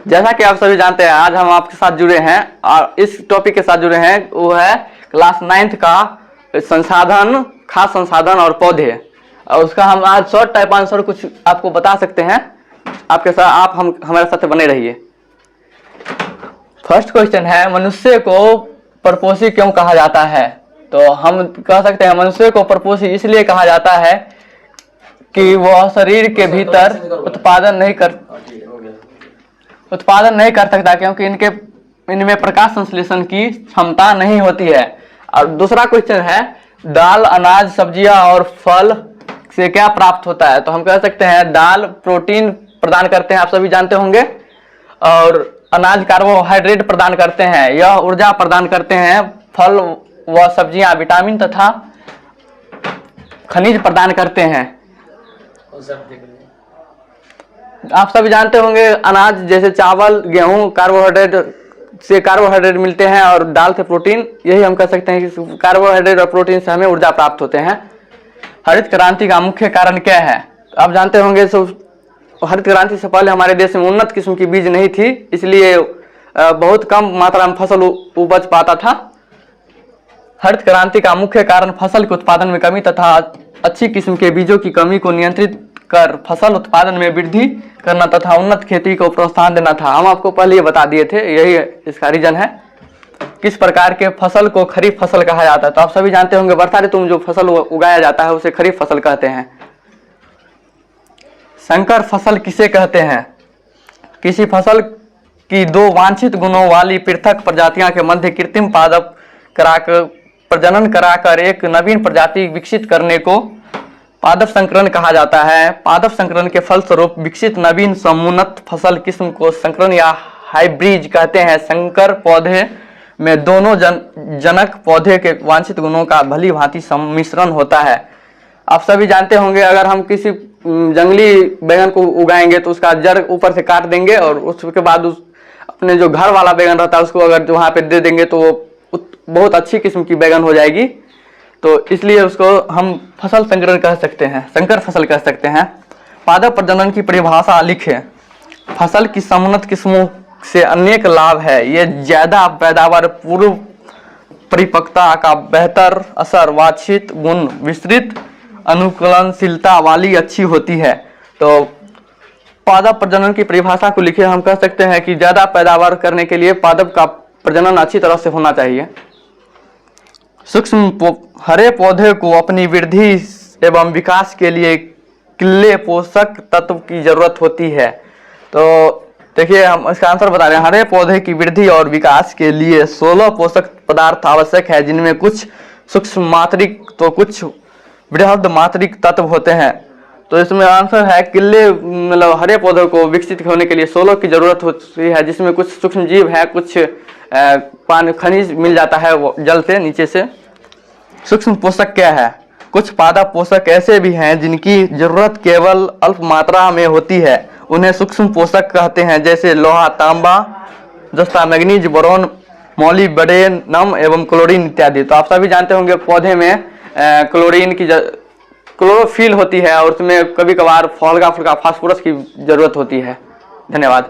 जैसा कि आप सभी जानते हैं, आज हम आपके साथ जुड़े हैं और इस टॉपिक के साथ जुड़े हैं, वो है क्लास 9th का संसाधन, खास संसाधन और पौधे। और उसका हम आज शॉर्ट टाइप आंसर कुछ आपको बता सकते हैं। आपके साथ आप हमारे साथ बने रहिए। फर्स्ट क्वेश्चन है, मनुष्य को परपोषी क्यों कहा जाता है? तो हम कह सकते हैं मनुष्य को परपोषी इसलिए कहा जाता है कि वह शरीर के भीतर उत्पादन नहीं कर सकता, क्योंकि इनमें प्रकाश संश्लेषण की क्षमता नहीं होती है। और दूसरा क्वेश्चन है, दाल, अनाज, सब्जियां और फल से क्या प्राप्त होता है? तो हम कह सकते हैं दाल प्रोटीन प्रदान करते हैं, आप सभी जानते होंगे, और अनाज कार्बोहाइड्रेट प्रदान करते हैं, यह ऊर्जा प्रदान करते हैं। फल व सब्जियां विटामिन तथा खनिज प्रदान करते हैं। आप सभी जानते होंगे अनाज जैसे चावल, गेहूं कार्बोहाइड्रेट मिलते हैं और दाल से प्रोटीन। यही हम कह सकते हैं कि कार्बोहाइड्रेट और प्रोटीन से हमें ऊर्जा प्राप्त होते हैं। हरित क्रांति का मुख्य कारण क्या है? आप जानते होंगे हरित क्रांति से पहले हमारे देश में उन्नत किस्म की बीज नहीं थी, इसलिए बहुत कम मात्रा में फसल उपज पाता था। हरित क्रांति का मुख्य कारण फसल के उत्पादन में कमी तथा अच्छी किस्म के बीजों की कमी को नियंत्रित कर फसल उत्पादन में वृद्धि करना तथा उन्नत खेती को प्रोत्साहन देना था। हम आपको पहले ये बता दिए थे, यही इसका रीजन है। किस प्रकार के फसल को खरीफ फसल कहा जाता है? तो आप सभी जानते होंगे वर्षा ऋतु में जो फसल उगाया जाता है उसे खरीफ फसल कहते हैं। संकर फसल किसे कहते हैं? किसी फसल की दो वांछित गुणों वाली पृथक प्रजातियों के मध्य कृत्रिम प्रजनन कराकर एक नवीन प्रजाति विकसित करने को पादप संकरण कहा जाता है। पादप संकरण के फलस्वरूप विकसित नवीन समुन्नत फसल किस्म को संकरण या हाइब्रिड कहते हैं। संकर पौधे में दोनों जनक पौधे के वांछित गुणों का भली भांति सम्मिश्रण होता है। आप सभी जानते होंगे, अगर हम किसी जंगली बैगन को उगाएंगे तो उसका जड़ ऊपर से काट देंगे और उसके बाद अपने जो घर वाला बैगन रहता है उसको अगर वहाँ पे दे देंगे तो वो बहुत अच्छी किस्म की बैगन हो जाएगी। तो इसलिए उसको हम फसल संकरण कह सकते हैं, संकर फसल कह सकते हैं। पादप प्रजनन की परिभाषा लिखें। फसल की समुन्नत किस्मों से अनेक लाभ है। ये ज्यादा पैदावार, पूर्व परिपक्वता का बेहतर असर, वांछित गुण, विस्तृत अनुकूलनशीलता वाली अच्छी होती है। तो पादप प्रजनन की परिभाषा को लिखे, हम कह सकते हैं कि ज्यादा पैदावार करने के लिए पादप का प्रजनन अच्छी तरह से होना चाहिए। सूक्ष्म हरे पौधे को अपनी वृद्धि एवं विकास के लिए किले पोषक तत्व की जरूरत होती है। तो देखिए, हम इसका आंसर बता रहे हैं। हरे पौधे की वृद्धि और विकास के लिए 16 पोषक पदार्थ आवश्यक है, जिनमें कुछ सूक्ष्म मात्रिक तो कुछ बृहद मात्रिक तत्व होते हैं। तो इसमें आंसर है किले, मतलब हरे पौधों को विकसित होने के लिए 16 की जरूरत होती है, जिसमें कुछ सूक्ष्म जीव है, कुछ पानी खनिज मिल जाता है वो जल से नीचे से। सूक्ष्म पोषक क्या है? कुछ पादप पोषक ऐसे भी हैं जिनकी जरूरत केवल अल्प मात्रा में होती है, उन्हें सूक्ष्म पोषक कहते हैं, जैसे लोहा, तांबा, जस्ता, मैग्नीज, बोरोन, मोलिब्डेनम एवं क्लोरीन इत्यादि। तो आप सभी जानते होंगे पौधे में क्लोरीन की क्लोरोफिल होती है और उसमें कभी कभार हल्का फुल्का फास्फोरस की जरूरत होती है। धन्यवाद।